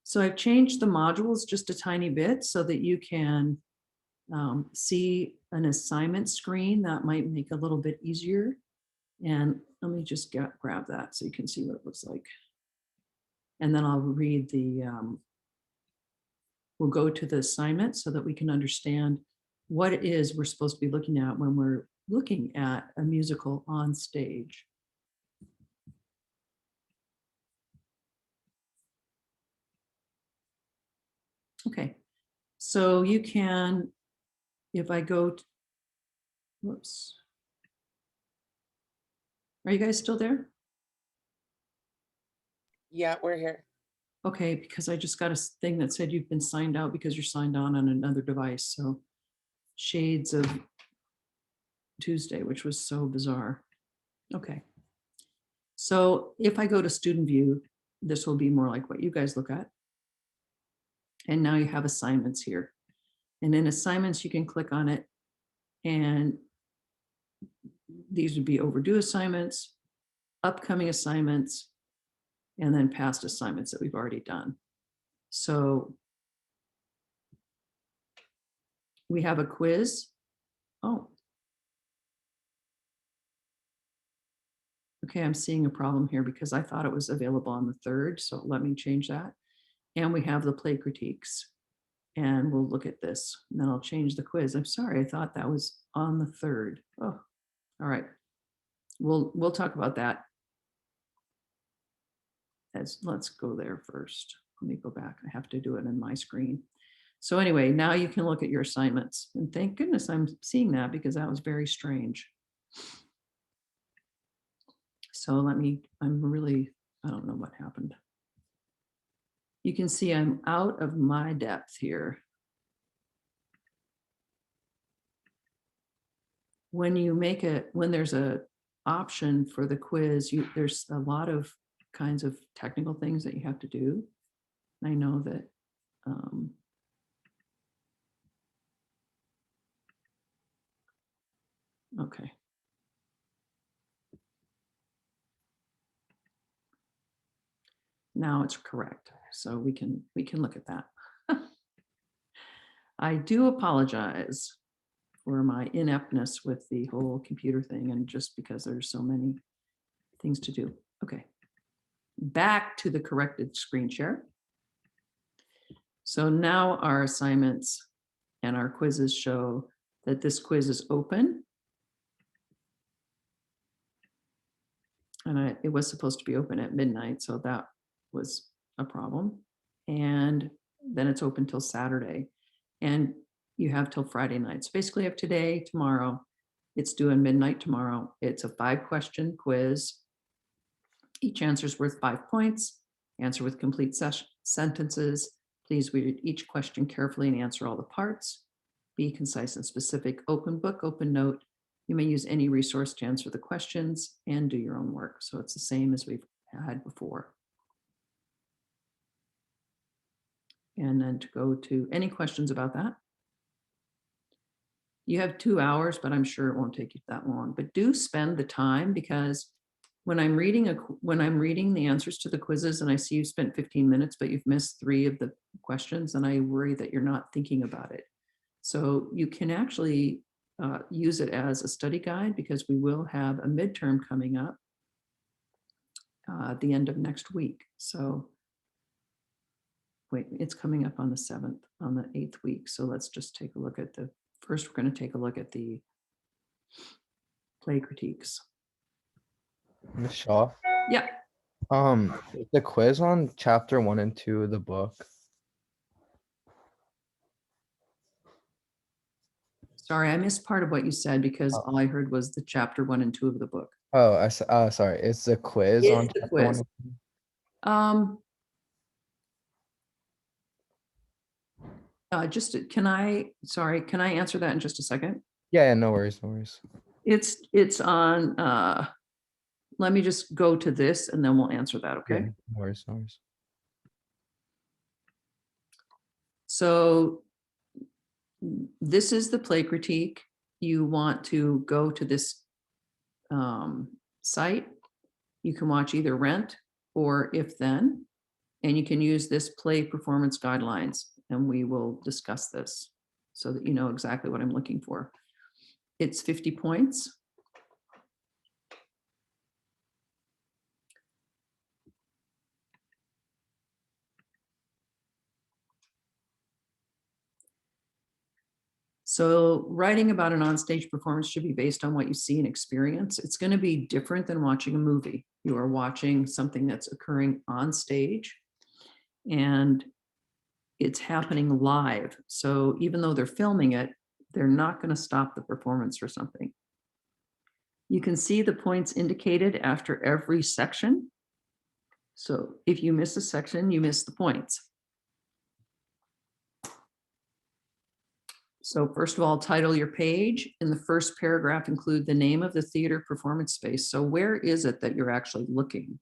So I've changed the modules just a tiny bit so that you can see an assignment screen. That might make it a little bit easier. And let me just grab that so you can see what it looks like. And then I'll read we'll go to the assignment so that we can understand what it is we're supposed to be looking at when we're looking at a musical on stage. Okay, so you can, if I go, whoops. Are you guys still there? Yeah, we're here. Okay, because I just got a thing that said you've been signed out because you're signed on another device. So shades of Tuesday, which was so bizarre. Okay. So if I go to student view, this will be more like what you guys look at. And now you have assignments here. And in assignments, you can click on it. And these would be overdue assignments, upcoming assignments, and then past assignments that we've already done. So we have a quiz. Oh. Okay, I'm seeing a problem here because I thought it was available on the 3rd. So let me change that. And we have the play critiques. And we'll look at this. And then I'll change the quiz. I'm sorry, I thought that was on the 3rd. Oh, all right. We'll talk about that. Let's go there first. Let me go back. I have to do it in my screen. So anyway, now you can look at your assignments. And thank goodness I'm seeing that because that was very strange. So I don't know what happened. You can see I'm out of my depth here. When there's a option for the quiz, there's a lot of kinds of technical things that you have to do. I know that okay. Now it's correct. So we can look at that. I do apologize for my ineptness with the whole computer thing and just because there's so many things to do. Okay. Back to the corrected screen share. So now our assignments and our quizzes show that this quiz is open. And it was supposed to be open at midnight, so that was a problem. And then it's open till Saturday. And you have till Friday night. So basically you have today, tomorrow. It's due at midnight tomorrow. It's a 5-question quiz. Each answer is worth 5 points. Answer with complete sentences. Please read each question carefully and answer all the parts. Be concise and specific. Open book, open note. You may use any resource to answer the questions and do your own work. So it's the same as we've had before. And then to go to any questions about that. You have 2 hours, but I'm sure it won't take you that long. But do spend the time because when I'm reading the answers to the quizzes and I see you've spent 15 minutes, but you've missed 3 of the questions, and I worry that you're not thinking about it. So you can actually use it as a study guide because we will have a midterm coming up at the end of next week. So wait, it's coming up on the 7th, on the 8th week. So let's just take a look at first we're going to take a look at the play critiques. Ms. Shaw? Yeah. The quiz on chapter 1 and 2 of the book. Sorry, I missed part of what you said because all I heard was the chapter 1 and 2 of the book. Oh, sorry. It's the quiz It's on the chapter quiz. 1 and 2. Can I answer that in just a second? Yeah, no worries, no worries. It's on, let me just go to this and then we'll answer that, okay? Yeah, no worries, no worries. So this is the play critique. You want to go to this site. You can watch either Rent or If Then. And you can use this play performance guidelines, and we will discuss this so that you know exactly what I'm looking for. It's 50 points. So writing about an onstage performance should be based on what you see and experience. It's going to be different than watching a movie. You are watching something that's occurring on stage, and it's happening live. So even though they're filming it, they're not going to stop the performance or something. You can see the points indicated after every section. So if you miss a section, you miss the points. So first of all, title your page. In the first paragraph, include the name of the theater performance space. So where is it that you're actually looking?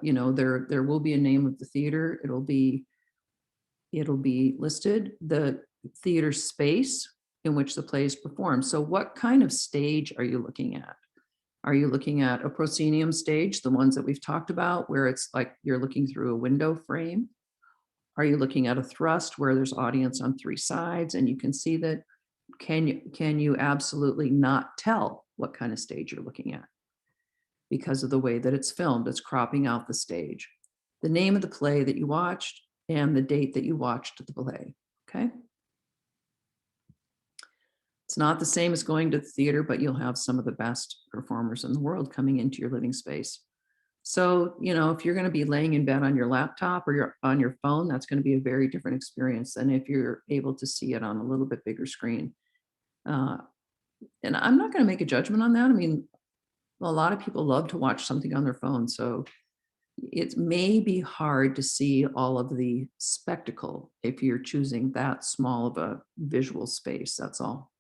You know, there will be a name of the theater. It'll be listed, the theater space in which the play is performed. So what kind of stage are you looking at? Are you looking at a proscenium stage, the ones that we've talked about, where it's like you're looking through a window frame? Are you looking at a thrust where there's audience on three sides and you can see that? Can you absolutely not tell what kind of stage you're looking at because of the way that it's filmed? It's cropping out the stage, the name of the play that you watched, and the date that you watched the play. Okay. It's not the same as going to the theater, but you'll have some of the best performers in the world coming into your living space. So, you know, if you're going to be laying in bed on your laptop or you're on your phone, that's going to be a very different experience than if you're able to see it on a little bit bigger screen. And I'm not going to make a judgment on that. I mean, a lot of people love to watch something on their phone. So it may be hard to see all of the spectacle if you're choosing that small of a visual space. That's all.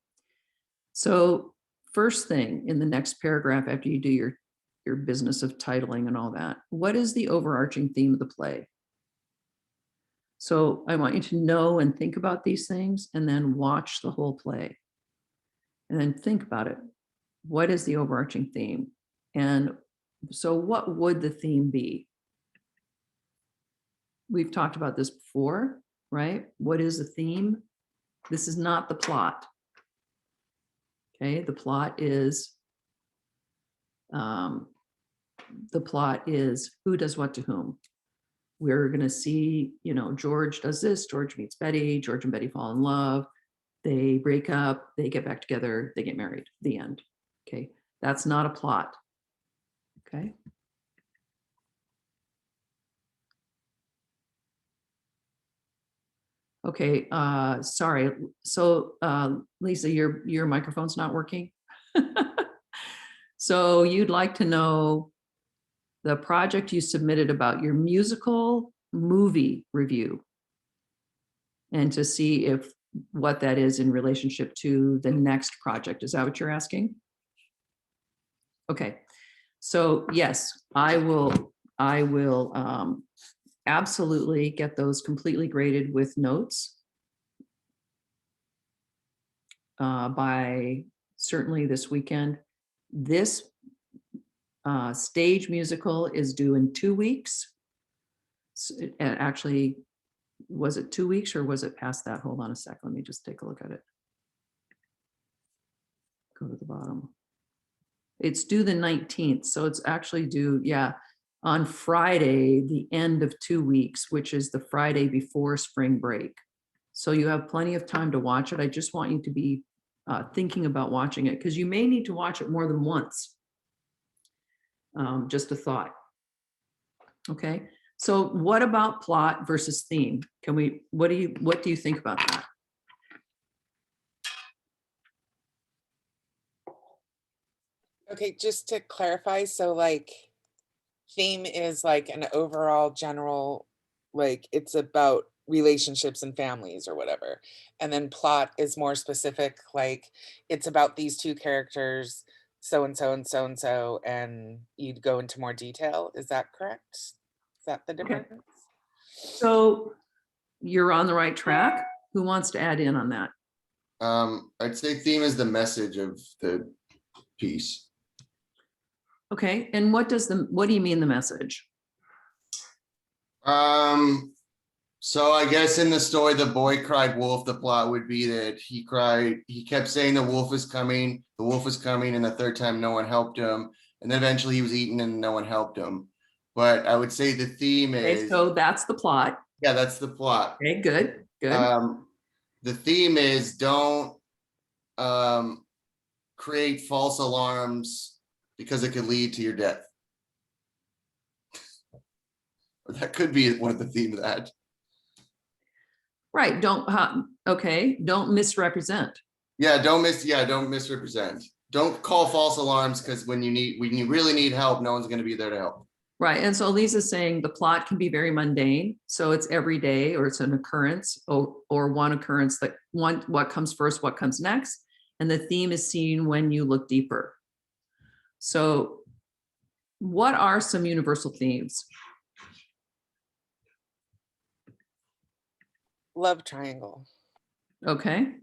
So first thing in the next paragraph, after you do your business of titling and all that, what is the overarching theme of the play? So I want you to know and think about these things and then watch the whole play. And then think about it. What is the overarching theme? And so what would the theme be? We've talked about this before, right? What is the theme? This is not the plot. Okay, the plot is who does what to whom. We're going to see, you know, George does this, George meets Betty, George and Betty fall in love, they break up, they get back together, they get married, the end. Okay, that's not a plot. Okay. Okay, sorry. So Lisa, your microphone's not working. So you'd like to know the project you submitted about your musical movie review and to see if what that is in relationship to the next project. Is that what you're asking? Okay, so yes, I will absolutely get those completely graded with notes by certainly this weekend. This stage musical is due in 2 weeks. So, and actually, was it 2 weeks or was it past that? Hold on a sec. Let me just take a look at it. Go to the bottom. It's due the 19th. So it's actually due, yeah, on Friday, the end of 2 weeks, which is the Friday before spring break. So you have plenty of time to watch it. I just want you to be thinking about watching it because you may need to watch it more than once. Just a thought. Okay. So what about plot versus theme? Can we, what do you think about that? Okay, just to clarify, so like theme is like an overall general, like it's about relationships and families or whatever. And then plot is more specific, like it's about these two characters, so and so and so and so, and you'd go into more detail. Is that correct? Is that the difference? Okay. So you're on the right track. Who wants to add in on that? I'd say theme is the message of the piece. Okay. And what do you mean the message? So I guess in the story, the boy cried wolf. The plot would be that he kept saying the wolf is coming, and the third time no one helped him. And then eventually he was eaten and no one helped him. But I would say the theme Okay, is, so that's the plot. yeah, that's the plot. Okay, good, good. The theme is don't create false alarms because it could lead to your death. Or that could be one of the themes of that. Right, okay, don't misrepresent. Yeah, don't misrepresent. Don't call false alarms because when you really need help, no one's going to be there to help. Right, and so Lisa's saying the plot can be very mundane, so it's every day or it's an occurrence or one occurrence that what comes first, what comes next, and the theme is seen when you look deeper. So what are some universal themes? Love triangle. Okay.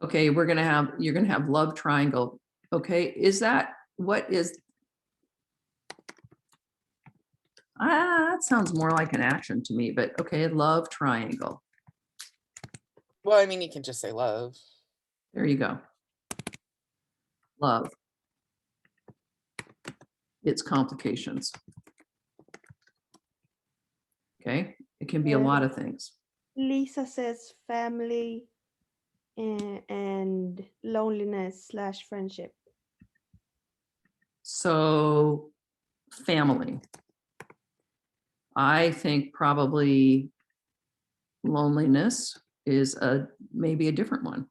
Okay, you're gonna have love triangle. Okay, is that what is? That sounds more like an action to me, but okay, love triangle. Well, I mean, you can just say love. There you go. Love. Its complications. Okay, it can be a lot of things. Lisa says family and loneliness / friendship. So family. I think probably loneliness is maybe a different one.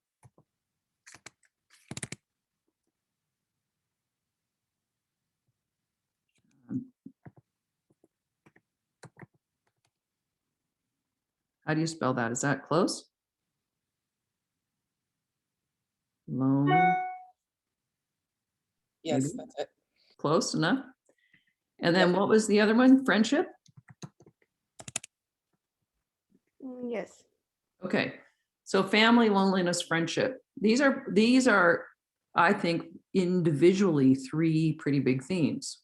How do you spell that? Is that close? Lone. Yes, Maybe. that's it. Close enough. And then what was the other one? Friendship? Yes. Okay. So family, loneliness, friendship. These are, I think, individually 3 pretty big themes.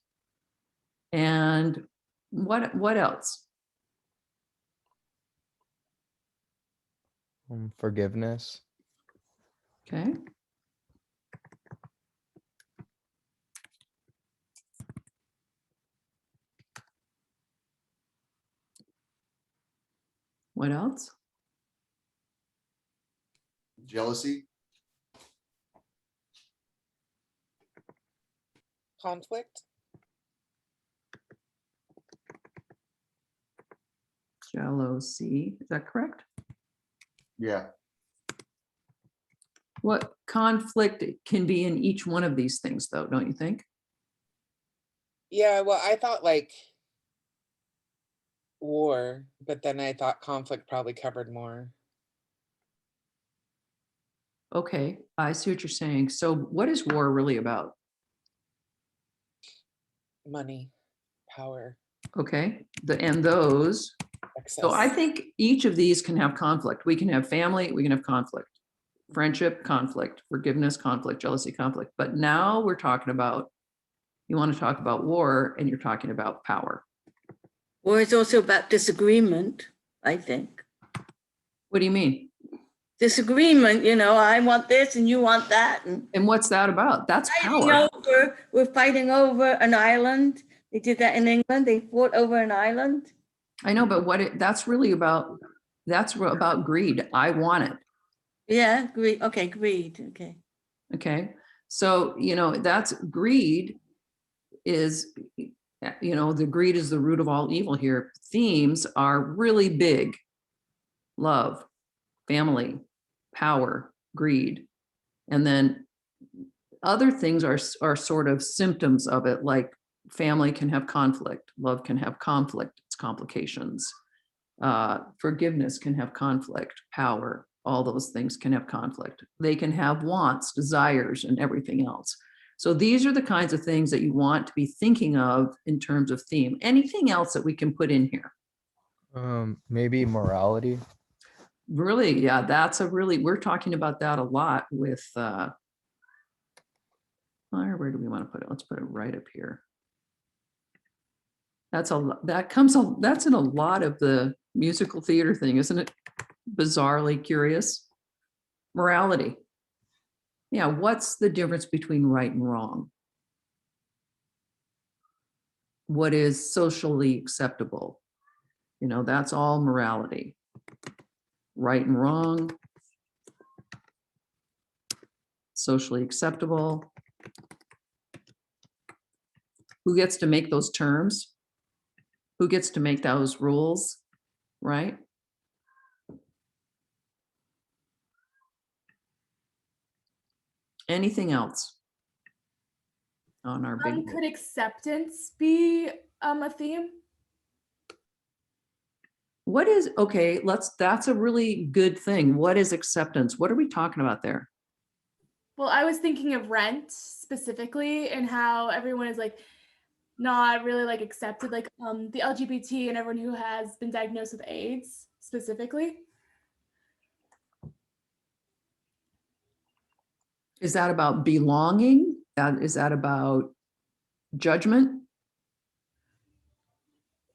And what else? Forgiveness. Okay. What else? Jealousy. Conflict. Jealousy. Is that correct? Yeah. What conflict can be in each one of these things, though, don't you think? Yeah, well, I thought like war, but then I thought conflict probably covered more. Okay, I see what you're saying. So what is war really about? Money, power, Okay, and those. excess. So I think each of these can have conflict. We can have family, we can have conflict, friendship, conflict, forgiveness, conflict, jealousy, conflict. But now we're talking about, you want to talk about war and you're talking about power. Or it's also about disagreement, I think. What do you mean? Disagreement, I want this and you want that. And what's that about? That's power. We're fighting over an island. They did that in England. They fought over an island. I know, but that's really about, that's about greed. I want it. Yeah, greed. Okay, greed. Okay. Okay. So, that's greed is, the greed is the root of all evil here. Themes are really big. Love, family, power, greed. And then other things are sort of symptoms of it, like family can have conflict, love can have conflict, it's complications. Forgiveness can have conflict, power, all those things can have conflict. They can have wants, desires, and everything else. So these are the kinds of things that you want to be thinking of in terms of theme. Anything else that we can put in here? Maybe morality. Really, yeah, that's a really, we're talking about that a lot with, where do we want to put it? Let's put it right up here. That's that's in a lot of the musical theater thing, isn't it? Bizarrely curious. Morality. Yeah, what's the difference between right and wrong? What is socially acceptable? You know, that's all morality. Right and wrong. Socially acceptable. Who gets to make those terms? Who gets to make those rules, right? Anything else on our big? Could acceptance be a theme? What is, okay, that's a really good thing. What is acceptance? What are we talking about there? Well, I was thinking of Rent specifically and how everyone is like not really like accepted, like the LGBT and everyone who has been diagnosed with AIDS specifically. Is that about belonging? Is that about judgment?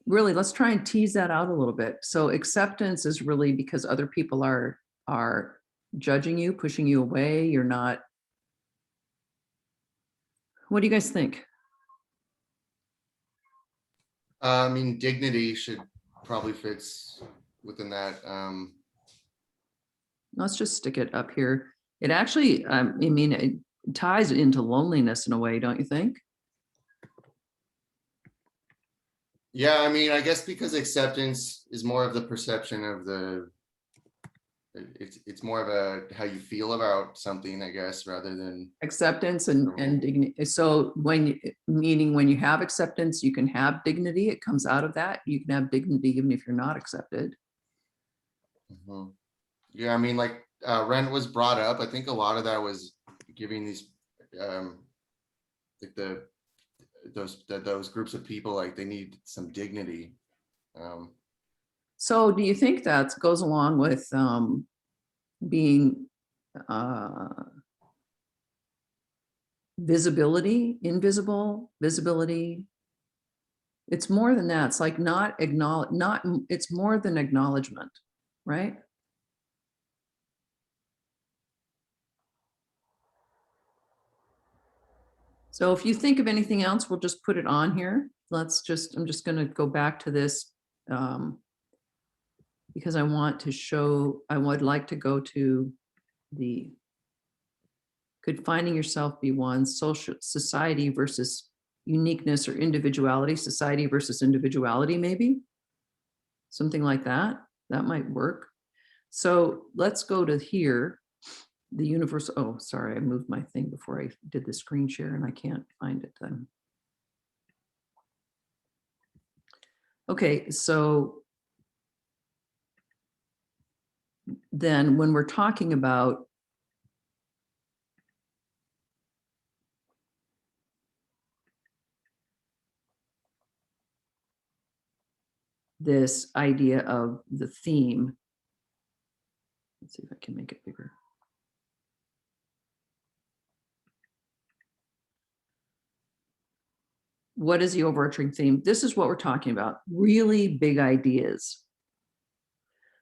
Really, let's try and tease that out a little bit. So acceptance is really because other people are judging you, pushing you away. You're not. What do you guys think? I mean, dignity should probably fits within that. Let's just stick it up here. It actually, I mean, it ties into loneliness in a way, don't you think? Yeah, I mean, I guess because acceptance is more of the perception of the, it's more of a how you feel about something, I guess, rather than. Acceptance and dignity. So meaning when you have acceptance, you can have dignity. It comes out of that. You can have dignity even if you're not accepted. Mhm. Yeah, I mean, like rent was brought up. I think a lot of that was giving these like those groups of people, like they need some dignity. So do you think that goes along with being visibility, invisible, visibility? It's more than that. It's like not acknowledge, not, it's more than acknowledgement, right? So if you think of anything else, we'll just put it on here. I'm just going to go back to this because I want to show, I would like to go to could finding yourself be one, social society versus uniqueness or individuality, society versus individuality, maybe something like that. That might work. So let's go to here. The universe. Oh, sorry, I moved my thing before I did the screen share and I can't find it then. Okay, so then when we're talking about this idea of the theme, let's see if I can make it bigger. What is the overarching theme? This is what we're talking about, really big ideas.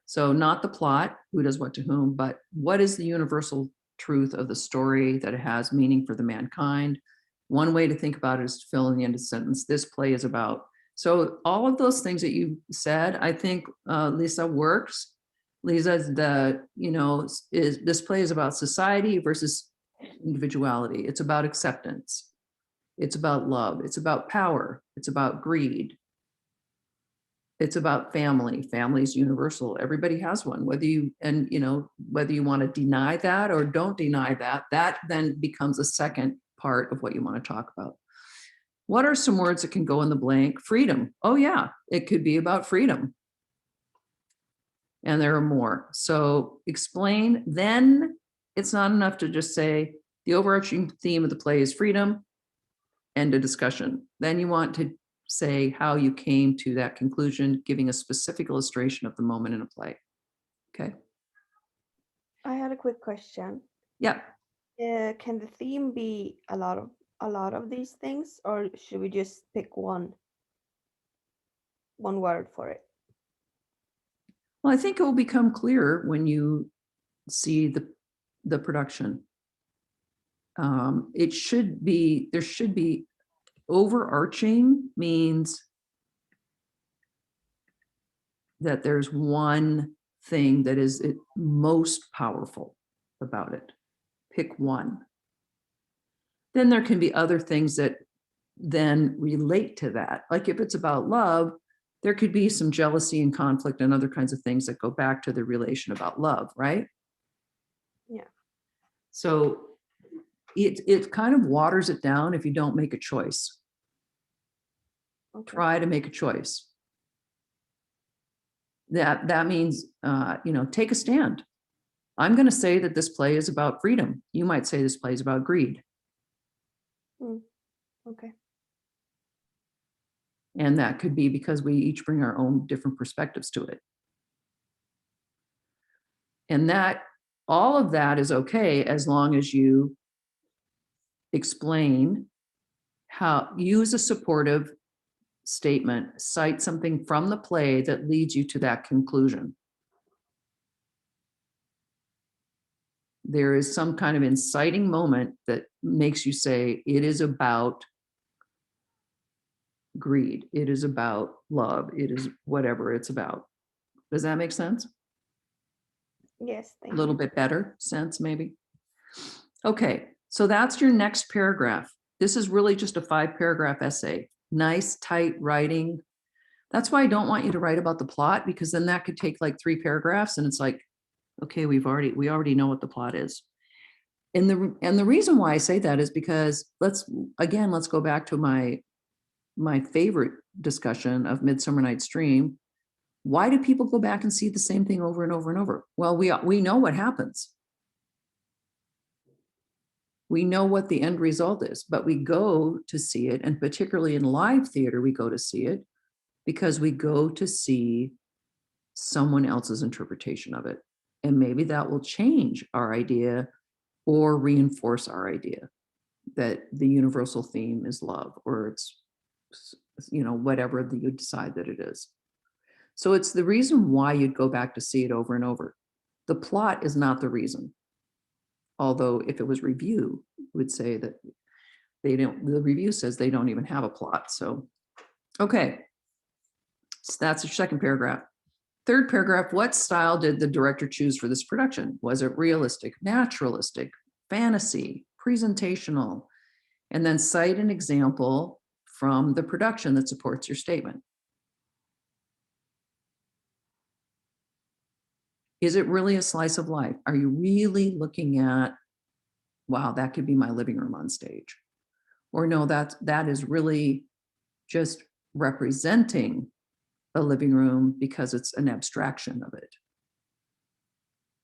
So not the plot, who does what to whom, but what is the universal truth of the story that it has meaning for the mankind? One way to think about it is to fill in the end of the sentence. This play is about. So all of those things that you said, I think Lisa works. Lisa's this play is about society versus individuality. It's about acceptance. It's about love. It's about power. It's about greed. It's about family. Family is universal. Everybody has one, whether you want to deny that or don't deny that, that then becomes a second part of what you want to talk about. What are some words that can go in the blank? Freedom. Oh yeah, it could be about freedom. And there are more. So explain, then it's not enough to just say the overarching theme of the play is freedom. End of discussion. Then you want to say how you came to that conclusion, giving a specific illustration of the moment in a play. Okay. I had a quick question. Yeah. Can the theme be a lot of these things, or should we just pick one word for it? Well, I think it will become clearer when you see the production. There should be overarching means that there's one thing that is most powerful about it. Pick one. Then there can be other things that then relate to that. Like if it's about love, there could be some jealousy and conflict and other kinds of things that go back to the relation about love, right? Yeah. So it kind of waters it down if you don't make a choice. Okay. Try to make a choice. That means, take a stand. I'm going to say that this play is about freedom. You might say this play is about greed. Okay. And that could be because we each bring our own different perspectives to it. And that all of that is okay as long as you explain how, use a supportive statement, cite something from the play that leads you to that conclusion. There is some kind of inciting moment that makes you say it is about greed, it is about love, it is whatever it's about. Does that make sense? Yes, A thank little you. bit better sense, maybe. Okay, so that's your next paragraph. This is really just a 5-paragraph essay. Nice, tight writing. That's why I don't want you to write about the plot, because then that could take like 3 paragraphs and it's like, okay, we already know what the plot is. And the reason why I say that is because let's go back to my favorite discussion of Midsummer Night's Dream. Why do people go back and see the same thing over and over and over? Well, we know what happens. We know what the end result is, but we go to see it, and particularly in live theater, we go to see it because we go to see someone else's interpretation of it. And maybe that will change our idea or reinforce our idea that the universal theme is love, or it's, whatever you decide that it is. So it's the reason why you'd go back to see it over and over. The plot is not the reason. Although if it was review, it would say that the review says they don't even have a plot. So, okay. So that's your second paragraph. Third paragraph, what style did the director choose for this production? Was it realistic, naturalistic, fantasy, presentational? And then cite an example from the production that supports your statement. Is it really a slice of life? Are you really looking at, wow, that could be my living room on stage? Or no, that is really just representing a living room because it's an abstraction of it.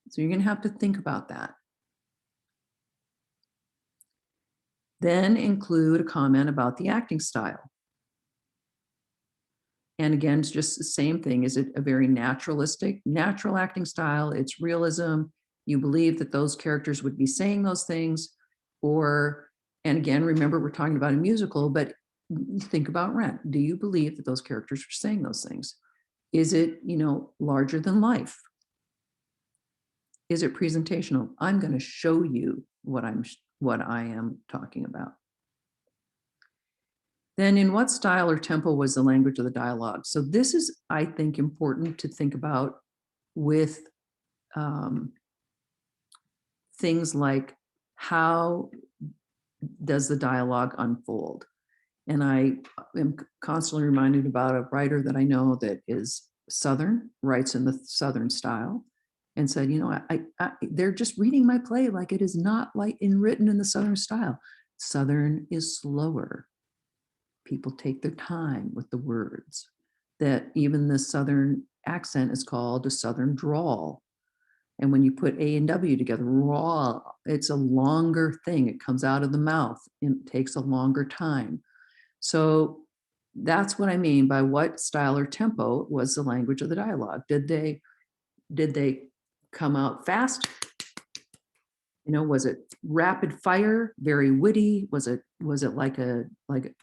So you're going to have to think about that. Then include a comment about the acting style. And again, it's just the same thing. Is it a very natural acting style? It's realism. You believe that those characters would be saying those things. And again, remember, we're talking about a musical, but think about Rent. Do you believe that those characters are saying those things? Is it, larger than life? Is it presentational? I'm going to show you what I am talking about. Then in what style or tempo was the language of the dialogue? So this is, I think, important to think about with things like how does the dialogue unfold? And I am constantly reminded about a writer that I know that is Southern, writes in the Southern style, and said, they're just reading my play like it is not like written in the Southern style. Southern is slower. People take their time with the words. That even the Southern accent is called a Southern drawl. And when you put A and W together, raw, it's a longer thing. It comes out of the mouth and it takes a longer time. So that's what I mean by what style or tempo was the language of the dialogue. Did they come out fast You know, was it rapid fire, very witty? Was it like a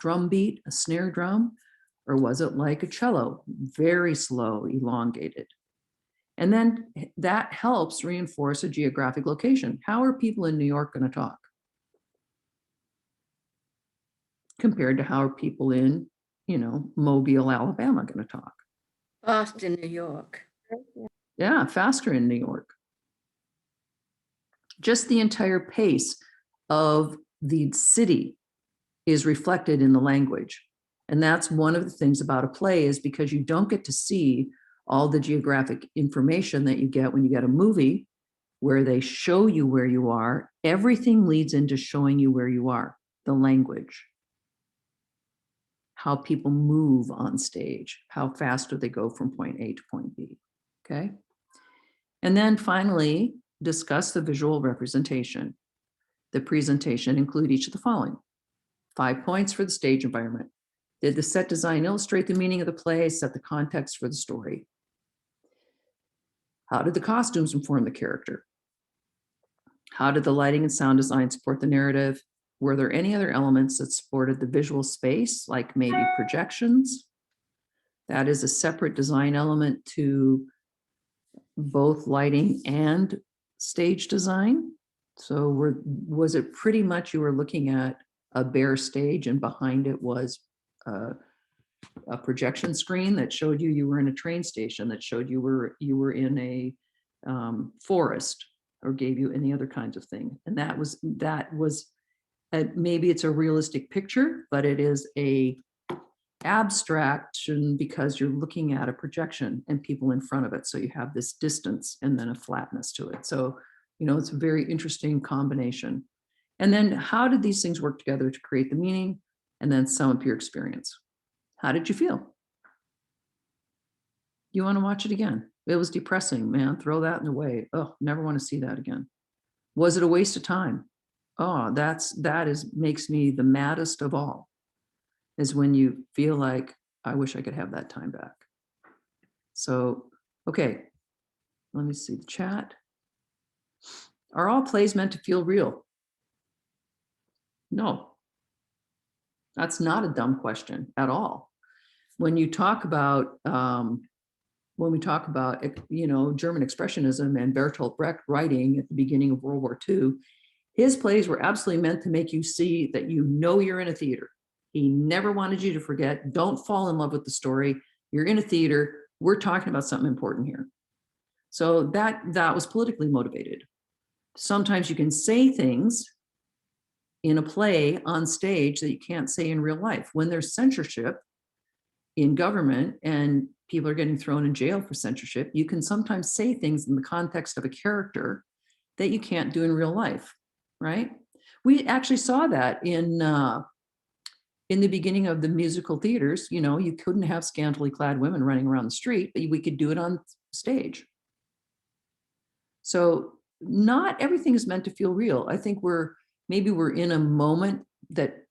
drum beat, a snare drum? Or was it like a cello, very slow, elongated? And then that helps reinforce a geographic location. How are people in New York going to talk? Compared to how are people in, you know, Mobile, Alabama going to talk? Boston, New York. Yeah, faster in New York. Just the entire pace of the city is reflected in the language. And that's one of the things about a play, is because you don't get to see all the geographic information that you get when you get a movie where they show you where you are. Everything leads into showing you where you are, the language, how people move on stage, how fast do they go from point A to point B, okay? And then finally, discuss the visual representation. The presentation include each of the following. 5 points for the stage environment. Did the set design illustrate the meaning of the play, set the context for the story? How did the costumes inform the character? How did the lighting and sound design support the narrative? Were there any other elements that supported the visual space, like maybe projections? That is a separate design element to both lighting and stage design. So was it pretty much you were looking at a bare stage and behind it was a projection screen that showed you were in a train station, that showed you were in a forest, or gave you any other kinds of thing? And that was maybe it's a realistic picture, but it is a abstraction because you're looking at a projection and people in front of it. So you have this distance and then a flatness to it. So, you know, it's a very interesting combination. And then how did these things work together to create the meaning? And then sum up your experience. How did you feel? You want to watch it again? It was depressing, man. Throw that in the way. Oh, never want to see that again. Was it a waste of time? Oh, makes me the maddest of all, is when you feel like, I wish I could have that time back. So, okay, let me see the chat. Are all plays meant to feel real? No, that's not a dumb question at all. When you talk about, when we talk about, you know, German Expressionism and Bertolt Brecht writing at the beginning of World War II, his plays were absolutely meant to make you see that you know you're in a theater. He never wanted you to forget, don't fall in love with the story. You're in a theater. We're talking about something important here. So that was politically motivated. Sometimes you can say things in a play on stage that you can't say in real life. When there's censorship in government and people are getting thrown in jail for censorship, you can sometimes say things in the context of a character that you can't do in real life, right? We actually saw that in the beginning of the musical theaters. You know, you couldn't have scantily clad women running around the street, but we could do it on stage. So not everything is meant to feel real. I think maybe we're in a moment that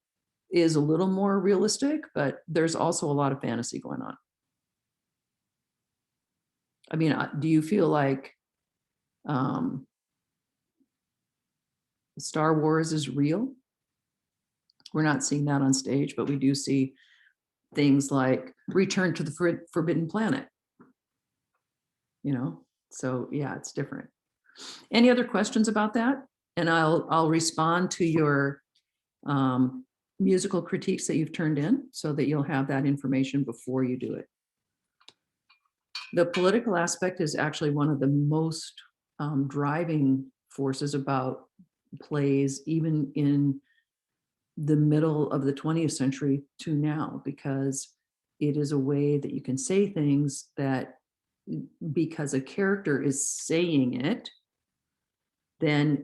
is a little more realistic, but there's also a lot of fantasy going on. I mean, do you feel like Star Wars is real? We're not seeing that on stage, but we do see things like Return to the Forbidden Planet. You know, so yeah, it's different. Any other questions about that? And I'll respond to your musical critiques that you've turned in, so that you'll have that information before you do it. The political aspect is actually one of the most driving forces about plays, even in the middle of the 20th century to now, because it is a way that you can say things that, because a character is saying it, then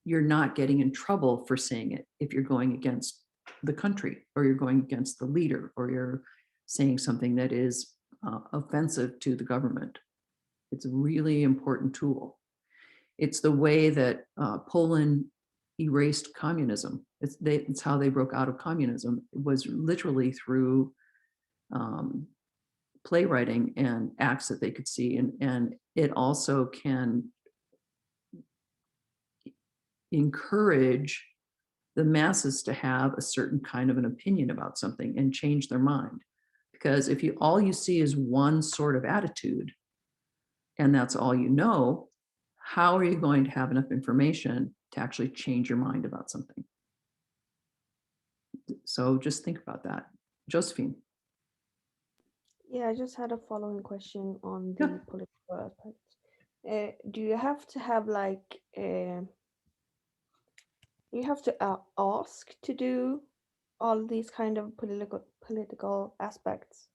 you're not getting in trouble for saying it if you're going against the country, or you're going against the leader, or you're saying something that is offensive to the government. It's a really important tool. It's the way that Poland erased communism. It's how they broke out of communism. It was literally through playwriting and acts that they could see. And it also can encourage the masses to have a certain kind of an opinion about something and change their mind. Because if all you see is one sort of attitude, and that's all you know, how are you going to have enough information to actually change your mind about something? So just think about that. Josephine. Yeah, I just had a following question on Yeah. the political aspect. Do you have to have like you have to ask to do all these kind of political aspects,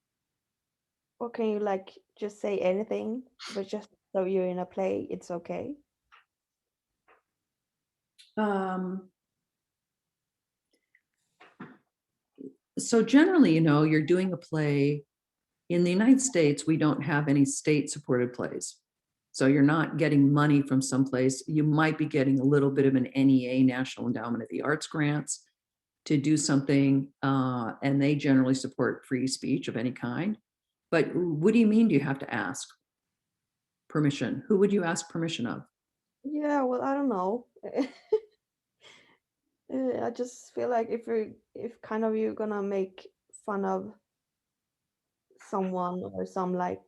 or can you like just say anything, but just so you're in a play, it's okay? So generally, you're doing a play. In the United States, we don't have any state-supported plays. So you're not getting money from someplace. You might be getting a little bit of an NEA, National Endowment of the Arts grants, to do something, and they generally support free speech of any kind. But what do you mean, do you have to ask permission? Who would you ask permission of? Yeah, well, I don't know. I just feel like if kind of you're gonna make fun of someone or some like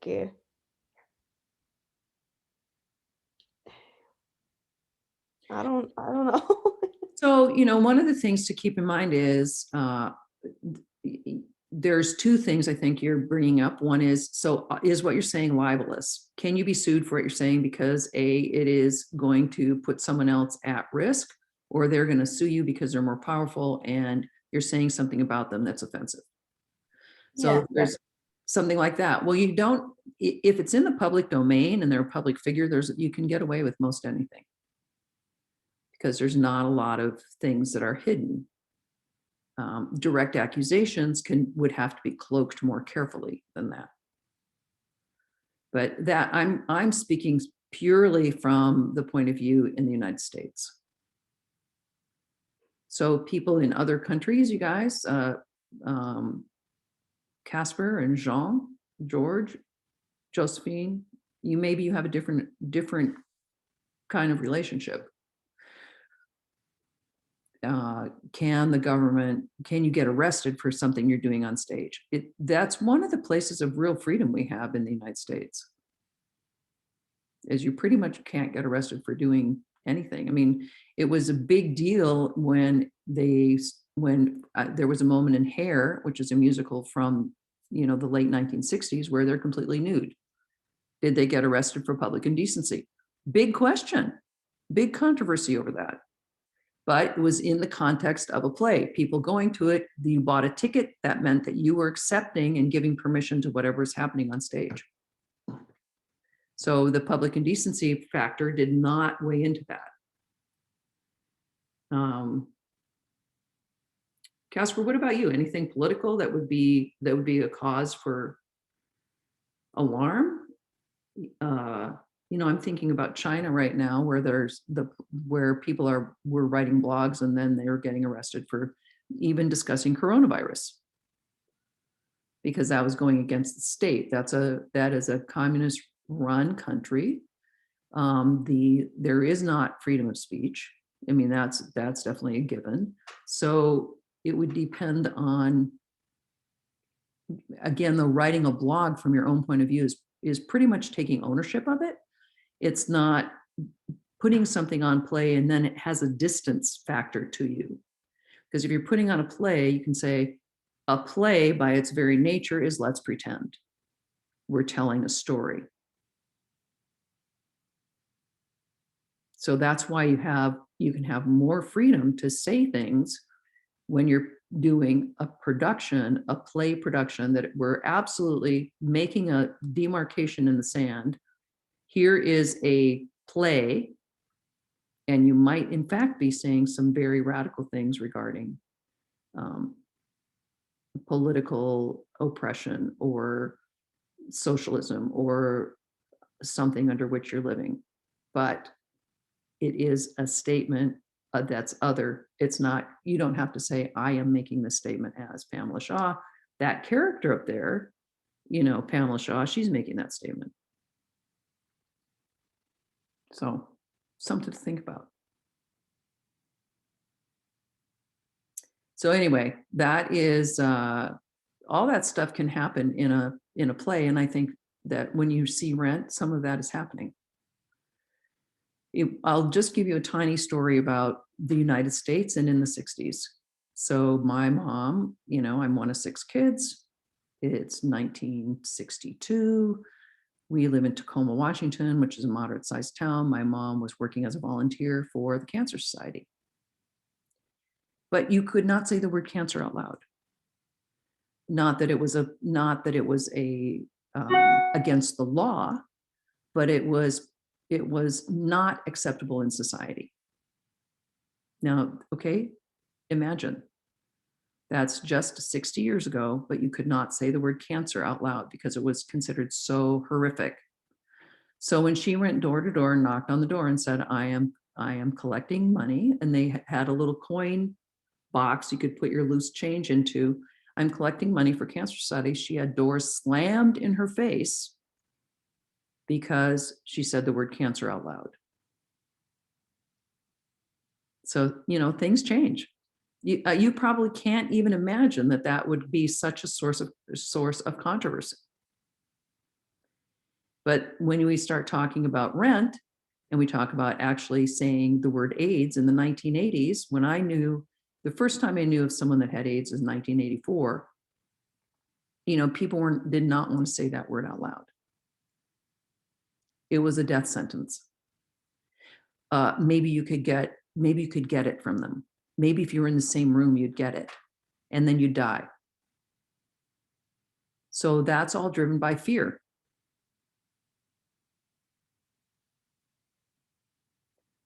I don't know. So, one of the things to keep in mind is there's two things I think you're bringing up. One is, is what you're saying libelous? Can you be sued for what you're saying because it is going to put someone else at risk, or they're going to sue you because they're more powerful and you're saying something about them that's offensive? So Yeah, there's something like that. Well, you don't, if it's in the public domain and they're a public figure, you can get away with most anything, because there's not a lot of things that are hidden. Direct accusations would have to be cloaked more carefully than that. But that I'm speaking purely from the point of view in the United States. So people in other countries, you guys, Casper and Jean, George, Josephine, maybe you have a different kind of relationship. Can you get arrested for something you're doing on stage? That's one of the places of real freedom we have in the United States, is you pretty much can't get arrested for doing anything. I mean, it was a big deal when there was a moment in Hair, which is a musical from the late 1960s, where they're completely nude. Did they get arrested for public indecency? Big question, big controversy over that. But it was in the context of a play, people going to it. You bought a ticket, that meant that you were accepting and giving permission to whatever is happening on stage. So the public indecency factor did not weigh into that. Casper, what about you? Anything political that would be a cause for alarm? I'm thinking about China right now, where people were writing blogs and then they were getting arrested for even discussing coronavirus, because that was going against the state. That is a communist run country. There is not freedom of speech. I mean, that's definitely a given. So it would depend on, again, the writing a blog from your own point of view is pretty much taking ownership of it. It's not putting something on play and then it has a distance factor to you. Because if you're putting on a play, you can say a play by its very nature is let's pretend we're telling a story. So that's why you can have more freedom to say things when you're doing a play production, that we're absolutely making a demarcation in the sand. Here is a play, and you might in fact be saying some very radical things regarding political oppression or socialism or something under which you're living. But it is a statement that's other. It's not, you don't have to say, I am making this statement as Pamela Shaw. That character up there, Pamela Shaw, she's making that statement. So something to think about. So anyway, that is all that stuff can happen in a play, and I think that when you see Rent, some of that is happening. I'll just give you a tiny story about the United States and in the 60s. So my mom, I'm one of 6 kids. It's 1962. We live in Tacoma, Washington, which is a moderate-sized town. My mom was working as a volunteer for the Cancer Society. But you could not say the word cancer out loud. Not that it was against the law, but it was not acceptable in society. Now, okay, imagine that's just 60 years ago, but you could not say the word cancer out loud because it was considered so horrific. So when she went door to door and knocked on the door and said, I am collecting money, and they had a little coin box you could put your loose change into, I'm collecting money for Cancer Society, she had doors slammed in her face because she said the word cancer out loud. So, things change. You probably can't even imagine that would be such a source of controversy. But when we start talking about Rent, and we talk about actually saying the word AIDS in the 1980s, when the first time I knew of someone that had AIDS was 1984, people did not want to say that word out loud. It was a death sentence. Maybe you could get it from them. Maybe if you were in the same room, you'd get it, and then you'd die. So that's all driven by fear.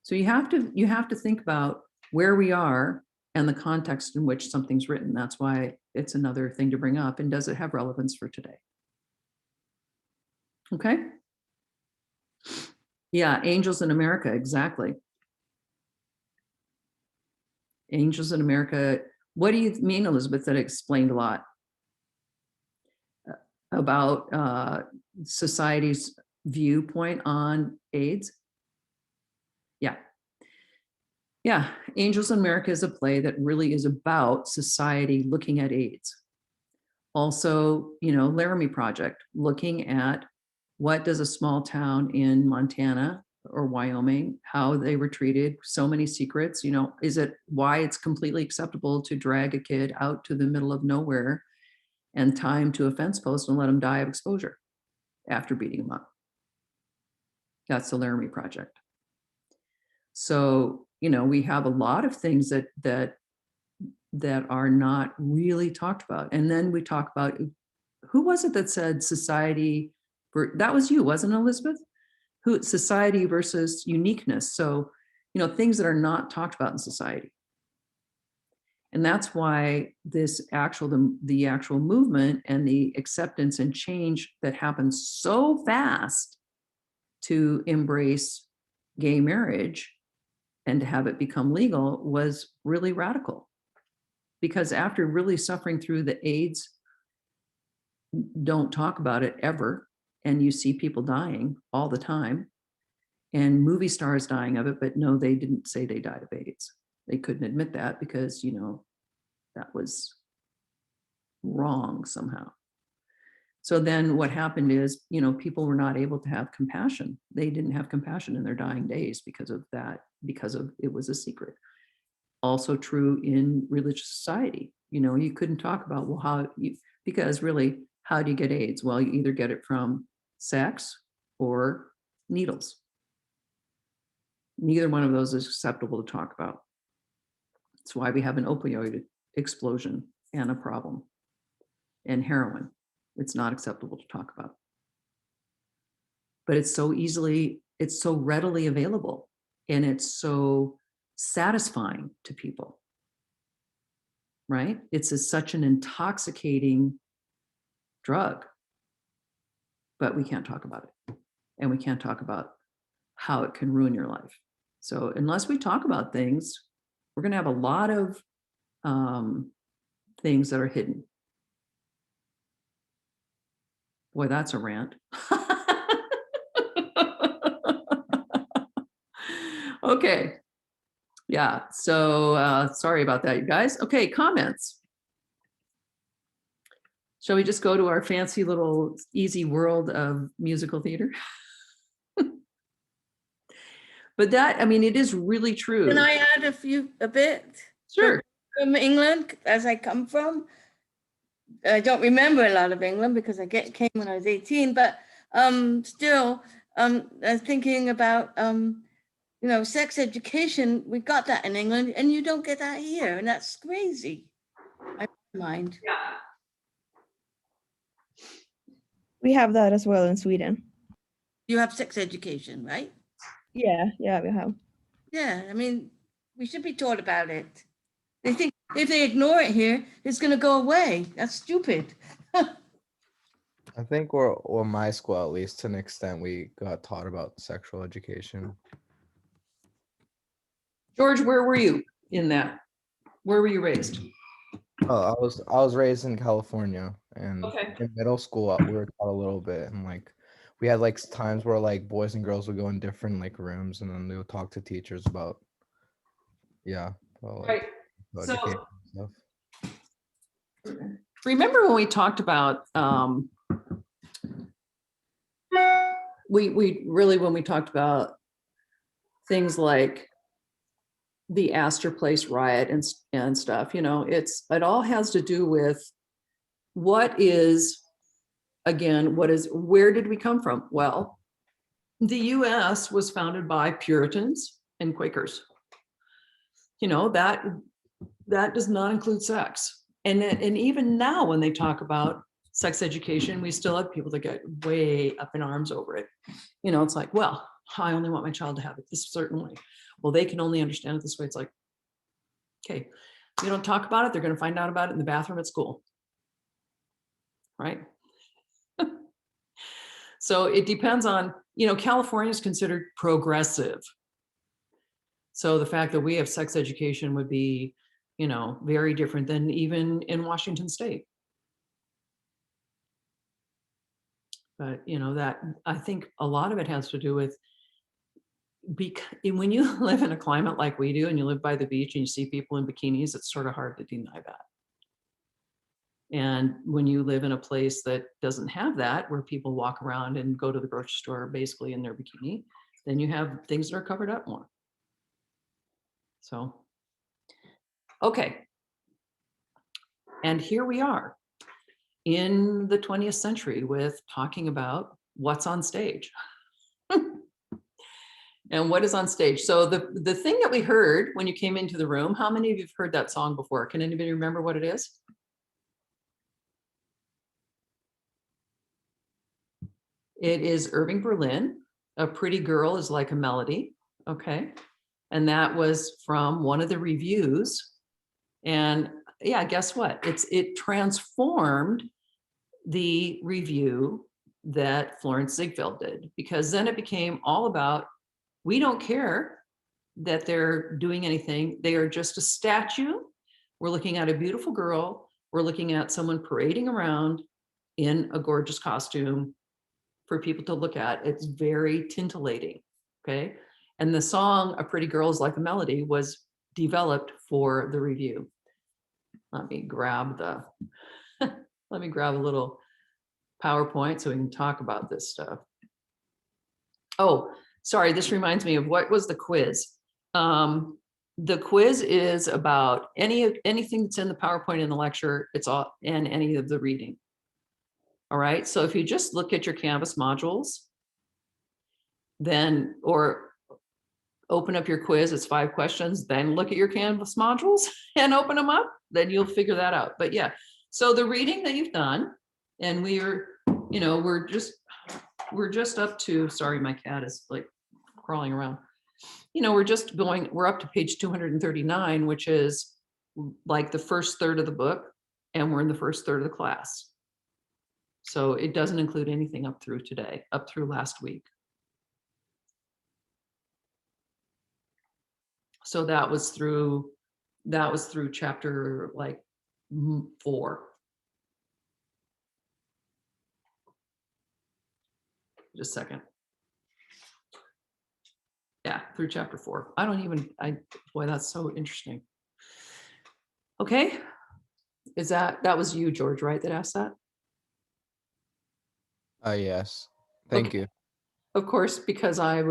So you have to think about where we are and the context in which something's written. That's why it's another thing to bring up. And does it have relevance for today? Okay. Yeah, Angels in America, exactly. Angels in America. What do you mean, Elizabeth? That explained a lot about society's viewpoint on AIDS. Yeah, Angels in America is a play that really is about society looking at AIDS. Also, Laramie Project, looking at what does a small town in Montana or Wyoming, how they were treated, so many secrets, is it why it's completely acceptable to drag a kid out to the middle of nowhere and tie him to a fence post and let him die of exposure after beating him up? That's the Laramie Project. So, we have a lot of things that are not really talked about. And then we talk about, who was it that said society, that was you, wasn't it, Elizabeth? Society versus uniqueness. So, things that are not talked about in society. And that's why the actual movement and the acceptance and change that happens so fast to embrace gay marriage and to have it become legal was really radical. Because after really suffering through the AIDS, don't talk about it ever, and you see people dying all the time, and movie stars dying of it, but no, they didn't say they died of AIDS. They couldn't admit that because, that was wrong somehow. So then what happened is, people were not able to have compassion. They didn't have compassion in their dying days because of that, because of it was a secret. Also true in religious society. You couldn't talk about, because really, how do you get AIDS? Well, you either get it from sex or needles. Neither one of those is acceptable to talk about. That's why we have an opioid explosion and a problem. And heroin, it's not acceptable to talk about. But it's so readily available, and it's so satisfying to people, right? It's such an intoxicating drug, but we can't talk about it. And we can't talk about how it can ruin your life. So unless we talk about things, we're going to have a lot of things that are hidden. Boy, that's a rant. Okay. Yeah, so sorry about that, you guys. Okay, comments. Shall we just go to our fancy little easy world of musical theater? But that, I mean, it is really true. Can I add a bit? Sure. From England, as I come from, I don't remember a lot of England because I came when I was 18, but still, thinking about, sex education, we got that in England and you don't get that here, and that's crazy. I don't mind. We have that as well in Sweden. You have sex education, right? Yeah, we have. Yeah, I mean, we should be taught about it. They think if they ignore it here, it's going to go away. That's stupid. I think or my school, at least to an extent, we got taught about sexual education. George, where were you in that? Where were you raised? Oh, I was raised in California, and Okay. in middle school we were taught a little bit, and like we had like times where like boys and girls would go in different like rooms, and then they would talk to teachers about about, Right. about So- education and stuff. Remember when we talked about we really when we talked about things like the Astor Place riot and stuff, you know, it all has to do with what is, again, where did we come from? Well, the US was founded by Puritans and Quakers. You know, that does not include sex. And even now when they talk about sex education, we still have people that get way up in arms over it. You know, it's like, well, I only want my child to have it this certain way. Well, they can only understand it this way. It's like, okay, you don't talk about it, they're going to find out about it in the bathroom at school. Right? So it depends on, you know, California is considered progressive. So the fact that we have sex education would be, you know, very different than even in Washington State. But, you know, that I think a lot of it has to do with when you live in a climate like we do and you live by the beach and you see people in bikinis, it's sort of hard to deny that. And when you live in a place that doesn't have that, where people walk around and go to the grocery store basically in their bikini, then you have things that are covered up more. So, okay. And here we are in the 20th century with talking about what's on stage. And what is on stage. So the thing that we heard when you came into the room, how many of you have heard that song before? Can anybody remember what it is? It is Irving Berlin, A Pretty Girl is Like a Melody, okay? And that was from one of the reviews. And yeah, guess what? It transformed the review that Florence Ziegfeld did, because then it became all about, we don't care that they're doing anything. They are just a statue. We're looking at a beautiful girl. We're looking at someone parading around in a gorgeous costume for people to look at. It's very titillating, okay? And the song, A Pretty Girl is Like a Melody, was developed for the review. Let me grab let me grab a little PowerPoint so we can talk about this stuff. Oh, sorry, this reminds me of what was the quiz. The quiz is about anything that's in the PowerPoint in the lecture, it's all, and any of the reading. All right, so if you just look at your Canvas modules, then, or open up your quiz, it's 5 questions, then look at your Canvas modules and open them up, then you'll figure that out. But yeah, so the reading that you've done, and we're just up to, sorry, my cat is like crawling around. You know, we're up to page 239, which is like the first third of the book, and we're in the first third of the class. So it doesn't include anything up through today, up through last week. So that was through chapter like 4. Just a second. Yeah, through chapter 4. I don't even, boy, that's so interesting. Okay. That was you, George, right, that asked that? Yes. Thank Okay. you. Of course, because I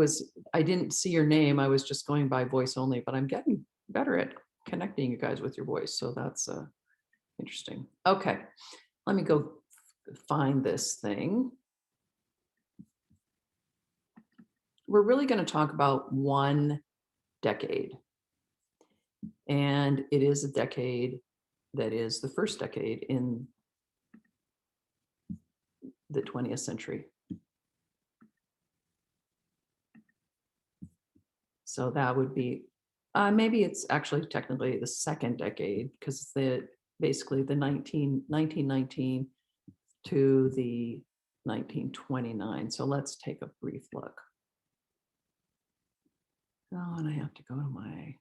didn't see your name. I was just going by voice only, but I'm getting better at connecting you guys with your voice. So that's interesting. Okay. Let me go find this thing. We're really going to talk about one decade. And it is a decade that is the first decade in the 20th century. So that would be, maybe it's actually technically the second decade, because it's basically the 1919 to the 1929. So let's take a brief look. Oh, and I have to go to my,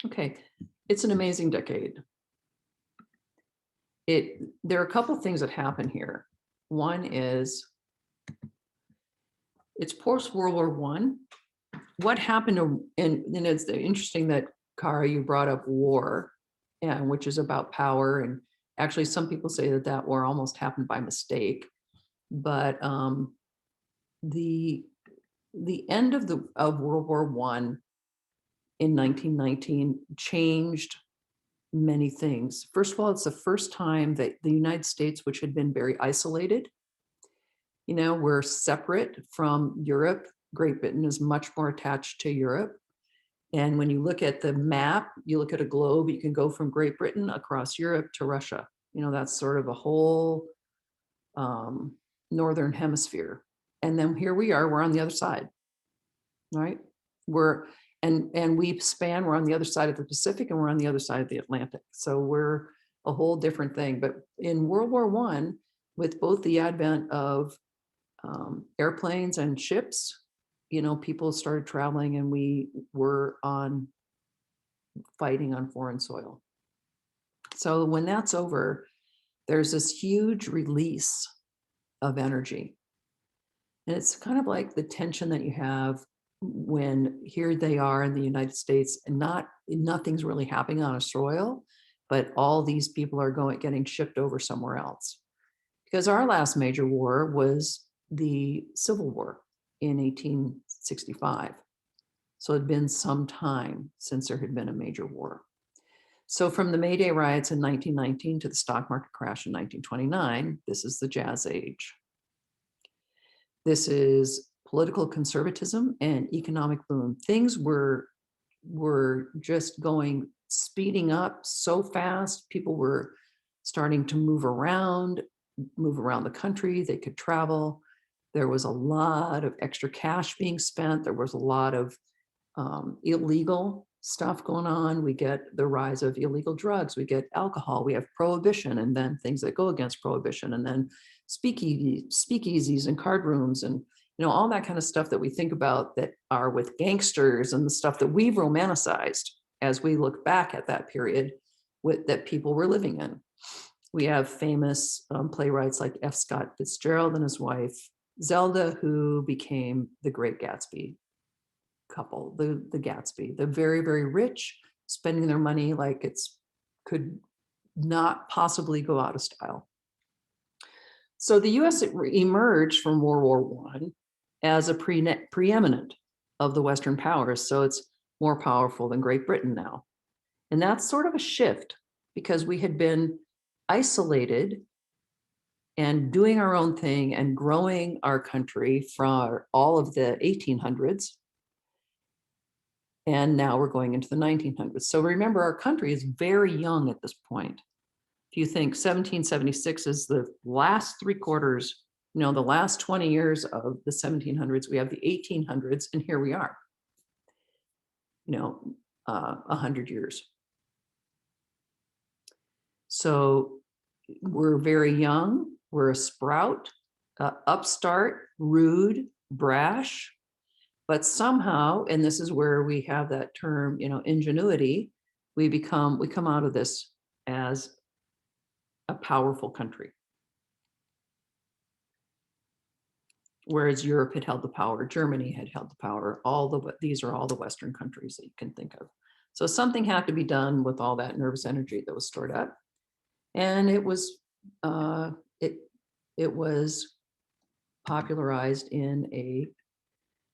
okay, it's an amazing decade. There are a couple things that happen here. One is it's post World War One. What happened and it's interesting that, Kara, you brought up war, and which is about power, and actually some people say that war almost happened by mistake, but the end of World War One in 1919 changed many things. First of all, it's the first time that the United States, which had been very isolated, we're separate from Europe. Great Britain is much more attached to Europe. And when you look at the map, you look at a globe, you can go from Great Britain across Europe to Russia. That's sort of a whole northern hemisphere. And then here we are, we're on the other side, right? We're on the other side of the Pacific, and we're on the other side of the Atlantic. So we're a whole different thing. But in World War One, with both the advent of airplanes and ships, people started traveling, and we were fighting on foreign soil. So when that's over, there's this huge release of energy. And it's kind of like the tension that you have when here they are in the United States, and nothing's really happening on a soil, but all these people are getting shipped over somewhere else. Because our last major war was the Civil War in 1865. So it had been some time since there had been a major war. So from the May Day riots in 1919 to the stock market crash in 1929, this is the Jazz Age. This is political conservatism and economic boom. Things were just speeding up so fast. People were starting to move around the country. They could travel. There was a lot of extra cash being spent. There was a lot of illegal stuff going on. We get the rise of illegal drugs. We get alcohol. We have prohibition, and then things that go against prohibition, and then speakeasies and card rooms, and all that kind of stuff that we think about that are with gangsters, and the stuff that we've romanticized as we look back at that period that people were living in. We have famous playwrights like F. Scott Fitzgerald and his wife Zelda, who became the Great Gatsby couple, the Gatsby, the very, very rich, spending their money like could not possibly go out of style. So the US emerged from World War I as a preeminent of the Western powers. So it's more powerful than Great Britain now. And that's sort of a shift, because we had been isolated and doing our own thing and growing our country from all of the 1800s. And now we're going into the 1900s. So remember, our country is very young at this point. If you think 1776 is the last 3/4, the last 20 years of the 1700s, we have the 1800s, and here we are, 100 years. So we're very young, we're a sprout, upstart, rude, brash, but somehow, and this is where we have that term, ingenuity, we come out of this as a powerful country. Whereas Europe had held the power, Germany had held the power, these are all the Western countries that you can think of. So something had to be done with all that nervous energy that was stored up. And it was popularized in a